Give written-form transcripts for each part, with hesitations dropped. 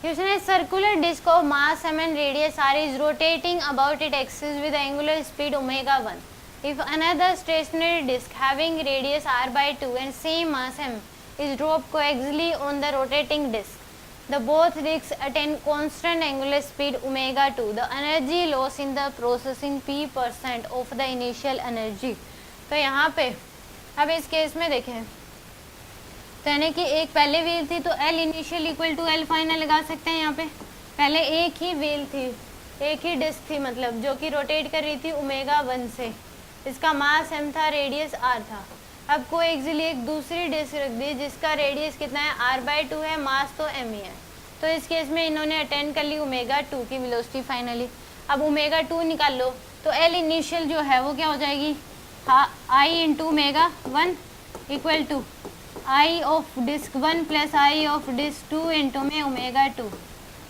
Question है circular disk of mass m and radius r is rotating about its axis with angular speed omega 1. If another stationary disk having radius r by 2 and same mass m is dropped coaxially on the rotating disk, the both disks attain constant angular speed omega 2. The energy loss in the processing p% of the initial energy. तो यहाँ पे अब इस case में देखें तो यानी कि एक पहले व्हील थी तो L initial equal to L final लगा सकते हैं। यहाँ पे पहले एक ही व्हील थी, एक ही डिस्क थी, मतलब जो कि रोटेट कर रही थी ओमेगा 1 से, इसका मास m था, रेडियस r था। अब को एक दूसरी डिस्क रख दी जिसका रेडियस कितना है r/2 है, मास तो m ही है। तो इस केस में इन्होंने अटेंड कर ली ओमेगा 2 की वेलोसिटी फाइनली। अब ओमेगा 2 निकाल लो तो L इनिशियल जो है वो क्या हो जाएगी, I into omega 1 equal to I of disc 1 plus I of disc 2 into में ओमेगा 2।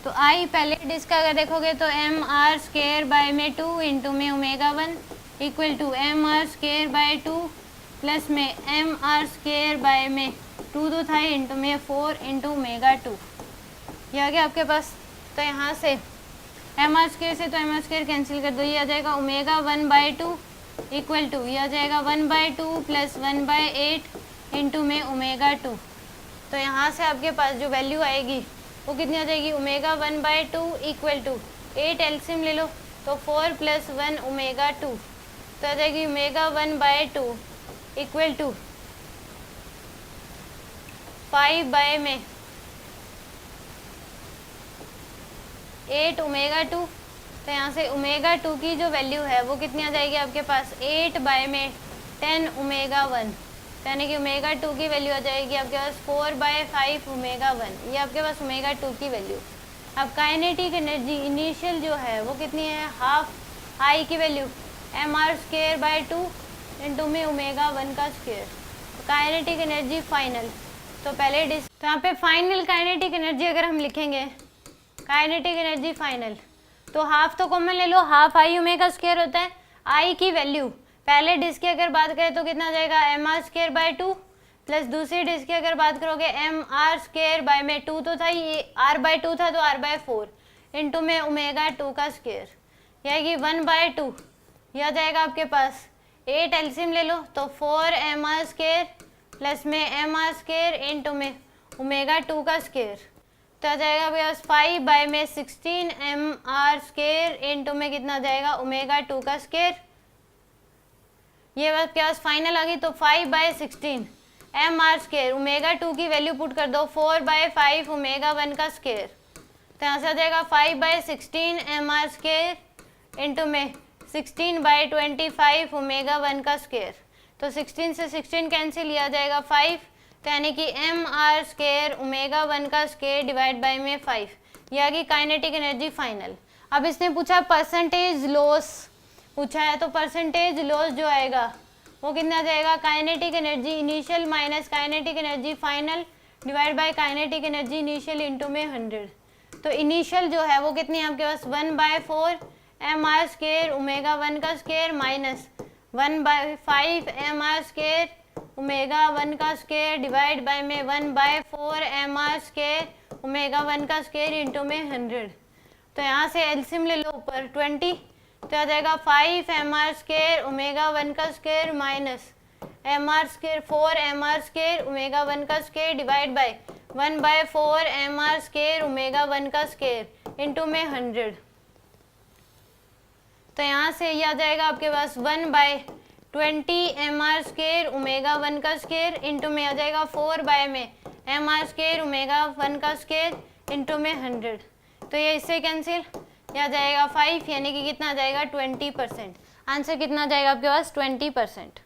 तो I पहले डिस्क अगर देखोगे तो एम आर स्केयर बाय में 2 इंटू में omega 1 equal to M R square by 2 plus में एम आर स्केयर बाय में 2 था इंटू में 4 इंटू ओमेगा 2। ये आ गया आपके पास। तो यहाँ से एम आर स्केयर से तो एम आर स्केयर कैंसिल कर दो, ये आ जाएगा ओमेगा 1/2 इक्वल टू ये आ जाएगा 1/2 प्लस 1/8 इंटू में ओमेगा 2। तो यहाँ से आपके पास जो वैल्यू आएगी वो कितनी आ जाएगी, ओमेगा 1/2 इक्वल टू 8 एलसीएम ले लो तो 4 प्लस 1 ओमेगा 2। तो आ जाएगी ओमेगा 1/2 इक्वल टू 5/8 ओमेगा 2। तो यहाँ से ओमेगा 2 की जो वैल्यू है वो कितनी आ जाएगी आपके पास, 8/10 ओमेगा 1। यानी कि ओमेगा 2 की वैल्यू आ जाएगी आपके पास 4/5 ओमेगा 1। ये आपके पास ओमेगा 2 की वैल्यू। अब काइनेटिक एनर्जी इनिशियल जो है वो कितनी है, हाफ आई की value M R square by 2 into में ओमेगा 1 का स्केयर। काइनेटिक एनर्जी फाइनल तो पहले तो यहाँ पे फाइनल काइनेटिक एनर्जी अगर हम लिखेंगे काइनेटिक एनर्जी फाइनल तो हाफ तो कॉमन ले लो, हाफ आई ओमेगा स्केयर होता है। आई की वैल्यू पहले डिस्क की अगर बात करें तो कितना जाएगा, M R square by 2 plus दूसरी डिस्क की अगर बात करोगे एम आर स्केयर बाय में 2 तो था, ये r/2 था तो r/4 इंटू में ओमेगा 2 का स्केयर, यानी 1/2। यह आ जाएगा आपके पास 8 एलसीएम ले लो तो 4 एम आर स्केयर प्लस में एम आर स्केयर इंटू में ओमेगा 2 का स्केयर। तो आ जाएगा आपके पास 5/16 एम आर स्केयर इंटू में कितना आ जाएगा, ओमेगा 2 का स्केयर। ये बात क्या फाइनल आ गई। तो 5/16 एम आर स्केयर, ओमेगा 2 की वैल्यू पुट कर दो 4/5 ओमेगा 1 का स्केयर। तो यहाँ से आ जाएगा 5/16 एम आर स्केयर इंटू में 16/25 ओमेगा 1 का स्केयर। तो 16 से 16 कैंसिल, ये आ जाएगा 5। तो यानी कि एम आर स्केयर ओमेगा 1 का स्केयर डिवाइड बाय में 5। ये आ गई काइनेटिक एनर्जी फाइनल। अब इसने पूछा परसेंटेज लॉस पूछा है, तो परसेंटेज लॉस जो आएगा वो कितना जाएगा, kinetic energy initial minus kinetic energy final divide by kinetic energy initial into में 100। तो इनिशियल जो है वो कितनी है आपके पास, 1/4 एम आर स्केयर ओमेगा 1 का square minus 1/5 M R square omega 1 का स्केयर डिवाइड बाय में 1/4 एम आर स्केयर ओमेगा 1 का स्केयर इंटू में 100। तो यहाँ से एलसीएम ले लो ऊपर 20 तो आ जाएगा 5 एम आर स्केयर ओमेगा 1 का square minus M R square 4 M R square omega 1 का square divide by 1/4 M R square omega 1 का स्केयर इंटू में 100। तो यहाँ से ये आ जाएगा आपके पास 1/20 एम आर स्केयर ओमेगा 1 का स्केयर इंटू में आ जाएगा 4 बाय में एम आर स्केयर ओमेगा 1 का स्केयर इंटू में 100। तो ये इससे कैंसिल, यह आ जाएगा 5, यानी कि कितना आ जाएगा 20%। आंसर कितना आ जाएगा आपके पास 20%।